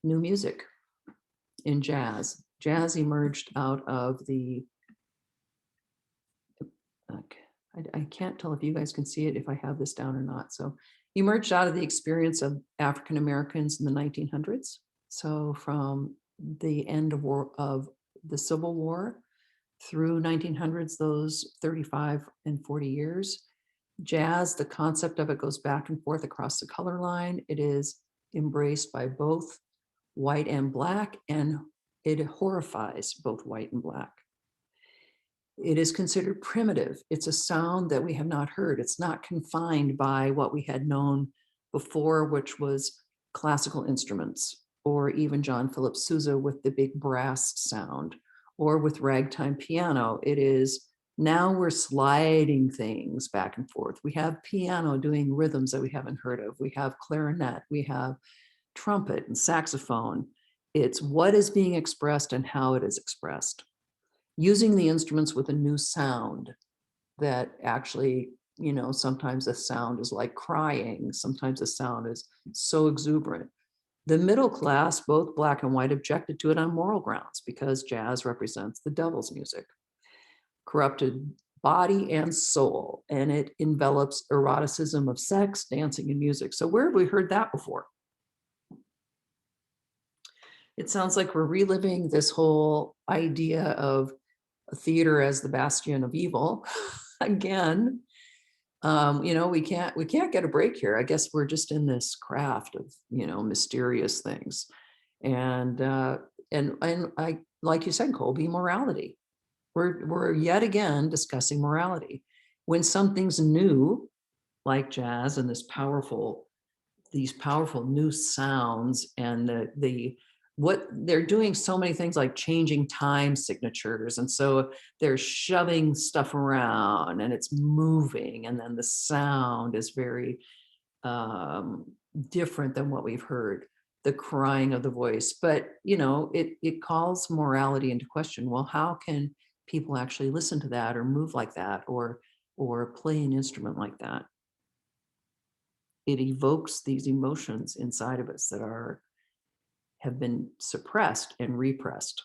new music, in jazz. Jazz emerged out of the, I can't tell if you guys can see it, if I have this down or not. So emerged out of the experience of African Americans in the 1900s. So from the end of the Civil War through 1900s, those 35 and 40 years, jazz, the concept of it goes back and forth across the color line. It is embraced by both white and black, and it horrifies both white and black. It is considered primitive. It's a sound that we have not heard. It's not confined by what we had known before, which was classical instruments, or even John Philip Sousa with the big brass sound, or with ragtime piano. It is, now we're sliding things back and forth. We have piano doing rhythms that we haven't heard of. We have clarinet, we have trumpet and saxophone. It's what is being expressed and how it is expressed, using the instruments with a new sound that actually, you know, sometimes the sound is like crying, sometimes the sound is so exuberant. The middle class, both black and white, objected to it on moral grounds because jazz represents the devil's music, corrupted body and soul, and it envelops eroticism of sex, dancing, and music. So where have we heard that before? It sounds like we're reliving this whole idea of theater as the bastion of evil again. You know, we can't get a break here. I guess we're just in this craft of, you know, mysterious things. And I, like you said, Colby, morality. We're yet again discussing morality. When something's new, like jazz and these powerful new sounds, and what they're doing, so many things like changing time signatures. And so they're shoving stuff around and it's moving. And then the sound is very different than what we've heard, the crying of the voice. But, you know, it calls morality into question. Well, how can people actually listen to that or move like that or play an instrument like that? It evokes these emotions inside of us that have been suppressed and repressed.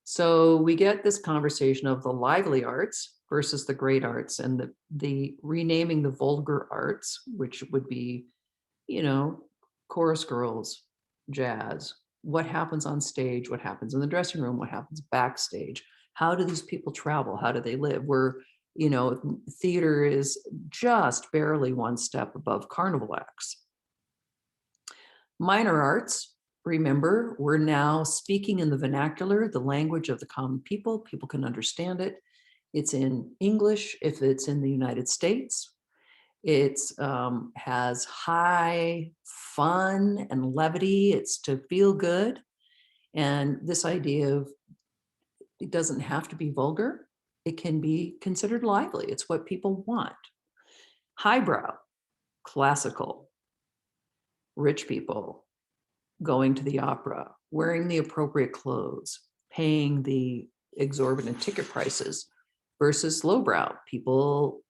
So we get this conversation of the lively arts versus the great arts, and the renaming the vulgar arts, which would be, you know, chorus girls, jazz, what happens on stage, what happens in the dressing room, what happens backstage. How do these people travel? How do they live? You know, theater is just barely one step above carnival acts. Minor arts, remember, we're now speaking in the vernacular, the language of the common people. People can understand it. It's in English if it's in the United States. It has high fun and levity. It's to feel good. And this idea of it doesn't have to be vulgar. It can be considered lively. It's what people want. Highbrow, classical, rich people going to the opera, wearing the appropriate clothes, paying the exorbitant ticket prices, versus lowbrow people.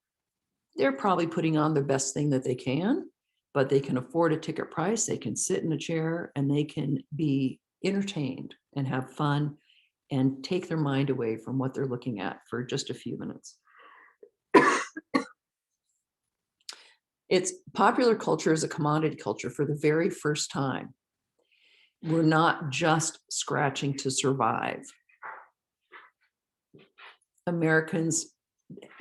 They're probably putting on the best thing that they can, but they can afford a ticket price. They can sit in a chair and they can be entertained and have fun and take their mind away from what they're looking at for just a few minutes. It's popular culture is a commodity culture for the very first time. We're not just scratching to survive. Americans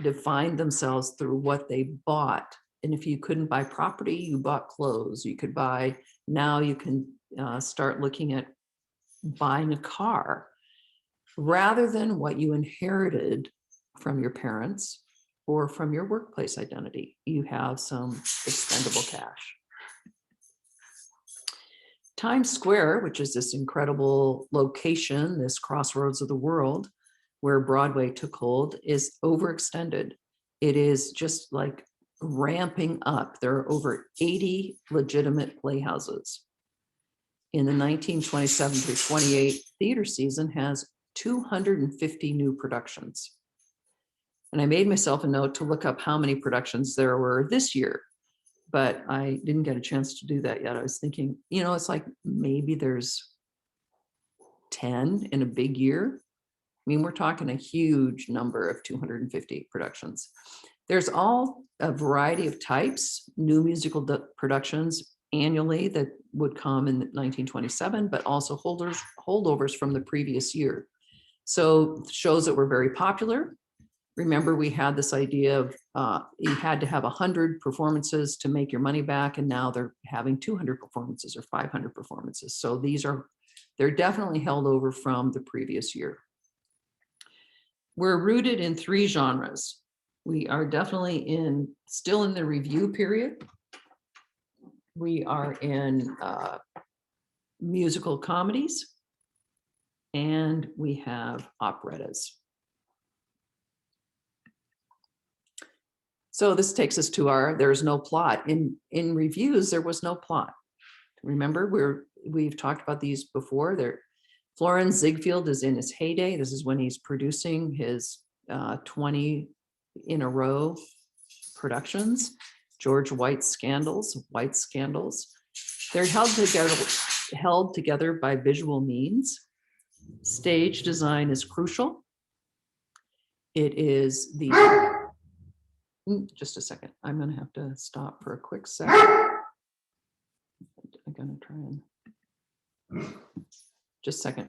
defined themselves through what they bought. And if you couldn't buy property, you bought clothes. You could buy, now you can start looking at buying a car rather than what you inherited from your parents or from your workplace identity. You have some expendable cash. Times Square, which is this incredible location, this crossroads of the world, where Broadway took hold, is overextended. It is just like ramping up. There are over 80 legitimate playhouses. In the 1927 through 28 theater season has 250 new productions. And I made myself a note to look up how many productions there were this year, but I didn't get a chance to do that yet. I was thinking, you know, it's like maybe there's 10 in a big year. I mean, we're talking a huge number of 250 productions. There's all a variety of types, new musical productions annually that would come in 1927, but also holdovers from the previous year. So shows that were very popular. Remember, we had this idea of you had to have 100 performances to make your money back, and now they're having 200 performances or 500 performances. So they're definitely held over from the previous year. We're rooted in 3 genres. We are definitely still in the review period. We are in musical comedies, and we have operettas. So this takes us to there's no plot. In reviews, there was no plot. Remember, we've talked about these before. Florence Ziegfeld is in his heyday. This is when he's producing his 20 in a row productions. George White's scandals. They're held together by visual means. Stage design is crucial. It is just a second. I'm going to have to stop for a quick second. I'm going to try and just a second.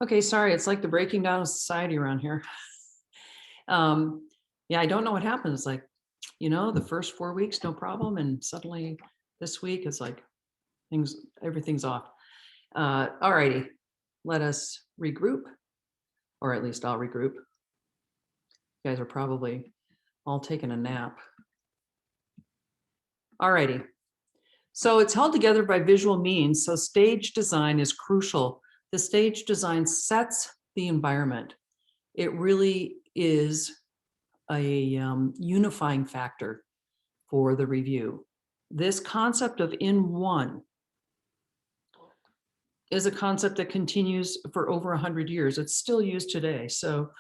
Okay, sorry, it's like the breaking down of society around here. Yeah, I don't know what happened. It's like, the first 4 weeks, no problem. And suddenly this week it's like everything's off. All righty, let us regroup, or at least I'll regroup. You guys are probably all taking a nap. All righty. So it's held together by visual means. So stage design is crucial. The stage design sets the environment. It really is a unifying factor for the review. This concept of in one is a concept that continues for over 100 years. It's still used today. So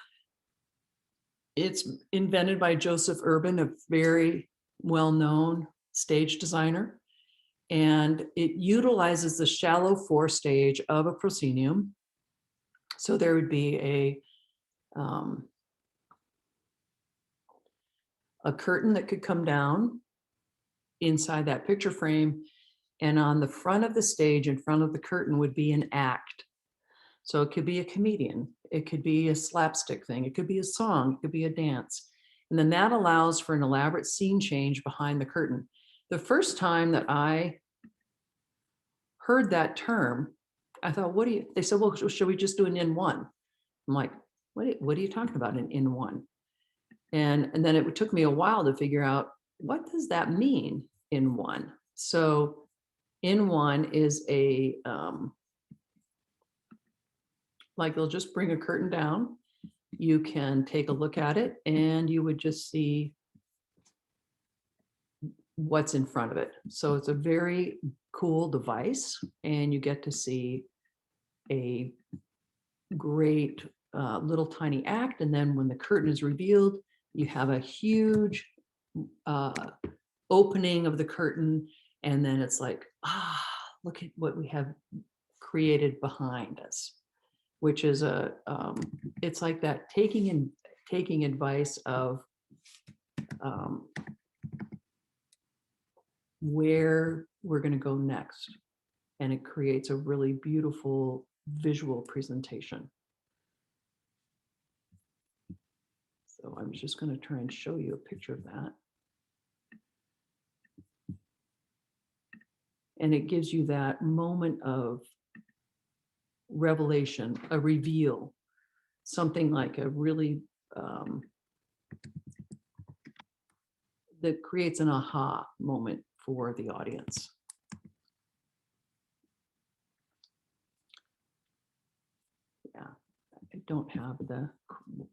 it's invented by Joseph Urban, a very well-known stage designer. And it utilizes the shallow forestage of a proscenium. So there would be a curtain that could come down inside that picture frame. And on the front of the stage, in front of the curtain, would be an act. So it could be a comedian, it could be a slapstick thing, it could be a song, it could be a dance. And then that allows for an elaborate scene change behind the curtain. The first time that I heard that term, I thought, they said, well, should we just do an in one? I'm like, what are you talking about, an in one? And then it took me a while to figure out, what does that mean, in one? So in one is a, like they'll just bring a curtain down. You can take a look at it and you would just see what's in front of it. So it's a very cool device and you get to see a great little tiny act. And then when the curtain is revealed, you have a huge opening of the curtain. And then it's like, look at what we have created behind us, which is it's like that taking advice of where we're going to go next. And it creates a really beautiful visual presentation. So I'm just going to try and show you a picture of that. And it gives you that moment of revelation, a reveal, something like a really, that creates an aha moment for the audience. Yeah, I don't have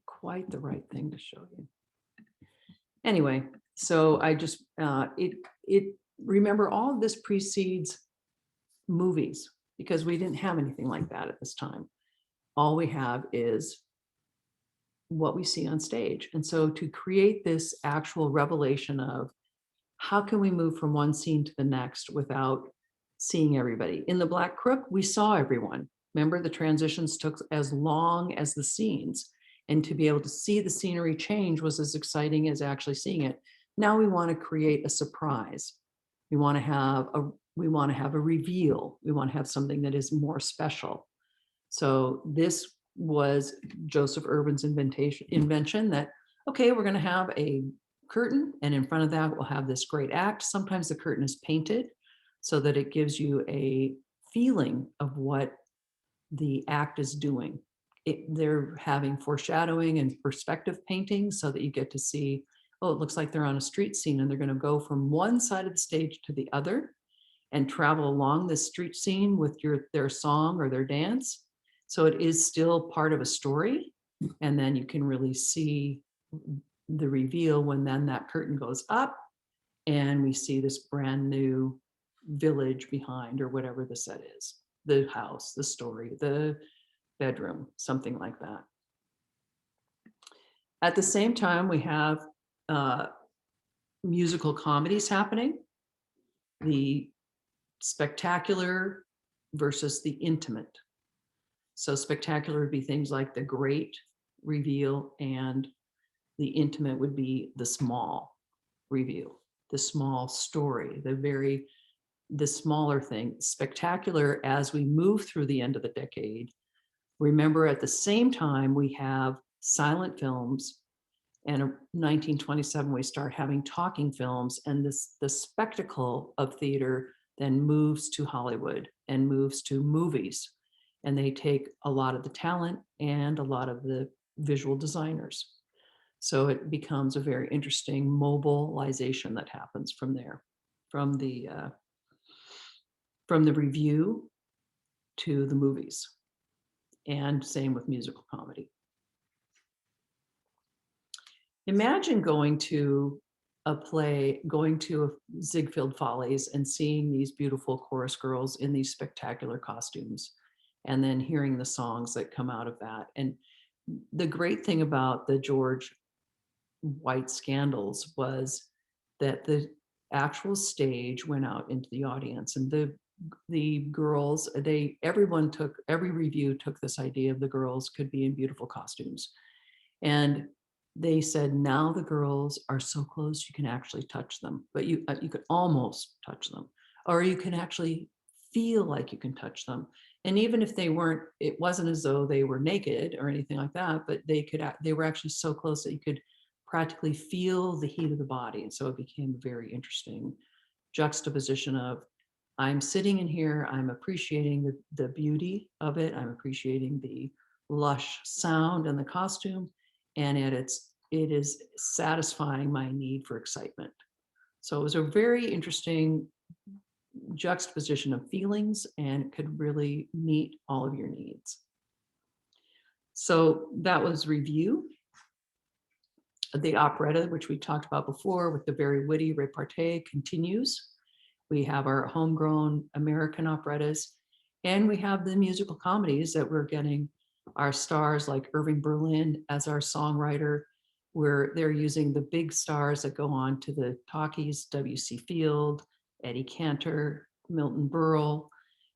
quite the right thing to show you. Anyway, so I just, remember all of this precedes movies because we didn't have anything like that at this time. All we have is what we see on stage. And so to create this actual revelation of how can we move from one scene to the next without seeing everybody. In The Black Crook, we saw everyone. Remember, the transitions took as long as the scenes, and to be able to see the scenery change was as exciting as actually seeing it. Now we want to create a surprise. We want to have a reveal. We want to have something that is more special. So this was Joseph Urban's invention that, okay, we're going to have a curtain, and in front of that we'll have this great act. Sometimes the curtain is painted so that it gives you a feeling of what the act is doing. They're having foreshadowing and perspective painting so that you get to see, oh, it looks like they're on a street scene and they're going to go from one side of the stage to the other and travel along this street scene with their song or their dance. So it is still part of a story. And then you can really see the reveal when then that curtain goes up and we see this brand new village behind, or whatever the set is, the house, the story, the bedroom, something like that. At the same time, we have musical comedies happening, the spectacular versus the intimate. So spectacular would be things like the great reveal, and the intimate would be the small reveal, the small story, the smaller thing. Spectacular as we move through the end of the decade. Remember, at the same time, we have silent films, and in 1927, we start having talking films, and the spectacle of theater then moves to Hollywood and moves to movies. And they take a lot of the talent and a lot of the visual designers. So it becomes a very interesting mobilization that happens from there, from the review to the movies. And same with musical comedy. Imagine going to a play, going to a Ziegfeld Follies and seeing these beautiful chorus girls in these spectacular costumes, and then hearing the songs that come out of that. And the great thing about the George White scandals was that the actual stage went out into the audience, and the girls, every review took this idea of the girls could be in beautiful costumes. And they said now the girls are so close you can actually touch them, but you could almost touch them, or you can actually feel like you can touch them. And even if they weren't, it wasn't as though they were naked or anything like that, but they were actually so close that you could practically feel the heat of the body. And so it became a very interesting juxtaposition of, I'm sitting in here, I'm appreciating the beauty of it, I'm appreciating the lush sound and the costume, and it is satisfying my need for excitement. So it was a very interesting juxtaposition of feelings, and it could really meet all of your needs. So that was review. The operetta, which we talked about before with the very witty repartee, continues. We have our homegrown American operettas, and we have the musical comedies that we're getting our stars like Irving Berlin as our songwriter, where they're using the big stars that go on to the talkies, W.C. Field, Eddie Cantor, Milton Berle.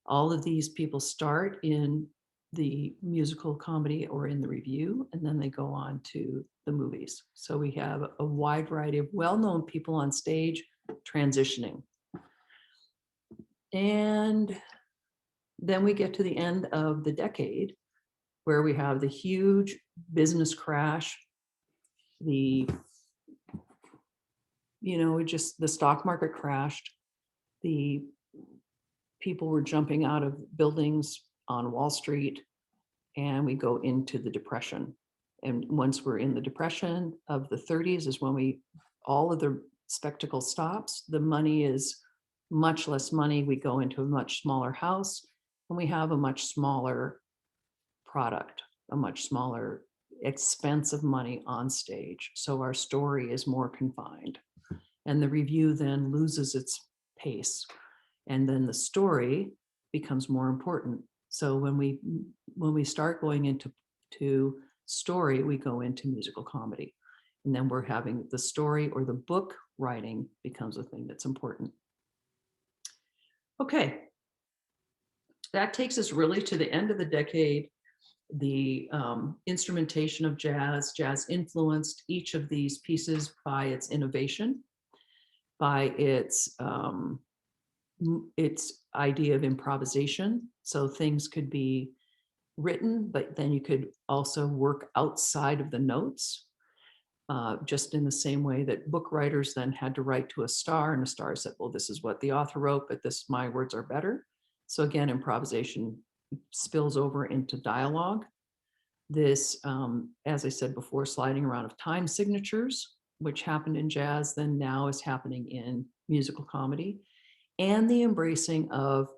All of these people start in the musical comedy or in the review, and then they go on to the movies. So we have a wide variety of well-known people on stage transitioning. And then we get to the end of the decade, where we have the huge business crash, the stock market crashed, the people were jumping out of buildings on Wall Street, and we go into the Depression. And once we're in the Depression of the 30s is when all of the spectacle stops. The money is much less money. We go into a much smaller house, and we have a much smaller product, a much smaller expense of money on stage. So our story is more confined, and the review then loses its pace, and then the story becomes more important. So when we start going into story, we go into musical comedy, and then we're having the story or the book writing becomes a thing that's important. Okay, that takes us really to the end of the decade. The instrumentation of jazz influenced each of these pieces by its innovation, by its idea of improvisation. So things could be written, but then you could also work outside of the notes, just in the same way that book writers then had to write to a star, and a star said, well, this is what the author wrote, but my words are better. So again, improvisation spills over into dialogue. This, as I said before, sliding around of time signatures, which happened in jazz, then now is happening in musical comedy, and the embracing of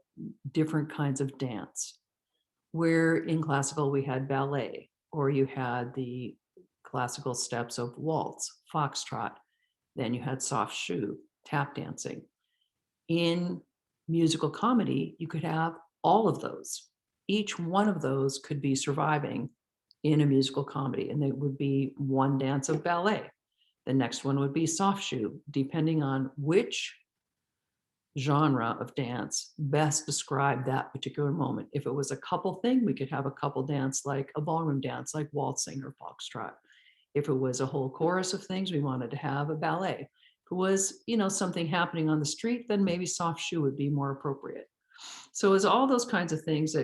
different kinds of dance, where in classical we had ballet, or you had the classical steps of waltz, foxtrot, then you had soft shoe, tap dancing. In musical comedy, you could have all of those. Each one of those could be surviving in a musical comedy, and it would be one dance of ballet. The next one would be soft shoe, depending on which genre of dance best described that particular moment. If it was a couple thing, we could have a couple dance, like a ballroom dance, like waltzing or foxtrot. If it was a whole chorus of things, we wanted to have a ballet. If it was, something happening on the street, then maybe soft shoe would be more appropriate. So it was all those kinds of things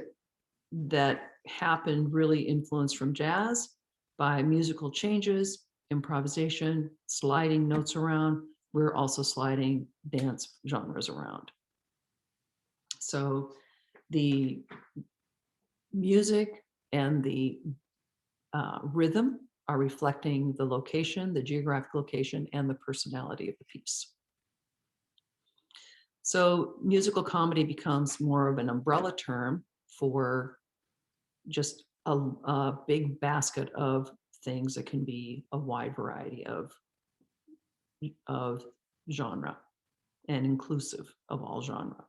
that happened, really influenced from jazz by musical changes, improvisation, sliding notes around. We're also sliding dance genres around. So the music and the rhythm are reflecting the location, the geographic location, and the personality of the piece. So musical comedy becomes more of an umbrella term for just a big basket of things that can be a wide variety of genre and inclusive of all genre.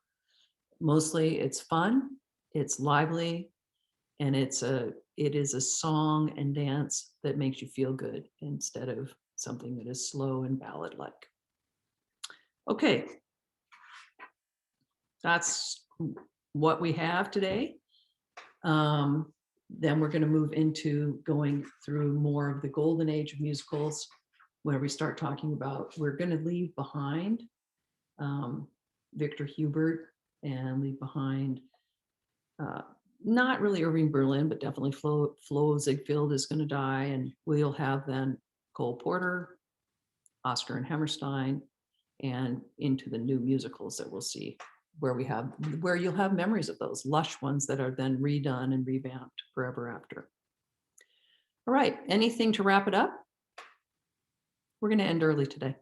Mostly it's fun, it's lively, and it is a song and dance that makes you feel good instead of something that is slow and ballad-like. Okay, that's what we have today. Then we're going to move into going through more of the golden age of musicals, where we start talking about, we're going to leave behind Victor Hubert and leave behind not really Irving Berlin, but definitely Flo Ziegfeld is going to die, and we'll have then Cole Porter, Oscar and Hammerstein, and into the new musicals that we'll see, where you'll have memories of those lush ones that are then redone and revamped forever after. All right, anything to wrap it up? We're going to end early today.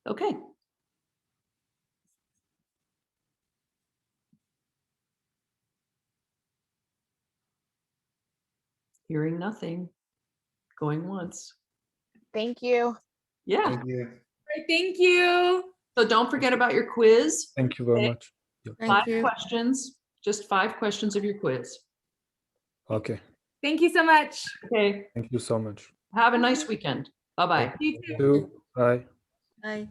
Okay. Hearing nothing. Going once. Thank you. Yeah. Thank you. Great, thank you. So don't forget about your quiz. Thank you very Okay. much. Thank 5 you. questions, just 5 questions of your quiz. Okay. Thank you so much. Okay. Thank you so much. Have a nice weekend. Bye-bye. You too. You too. Bye. Bye.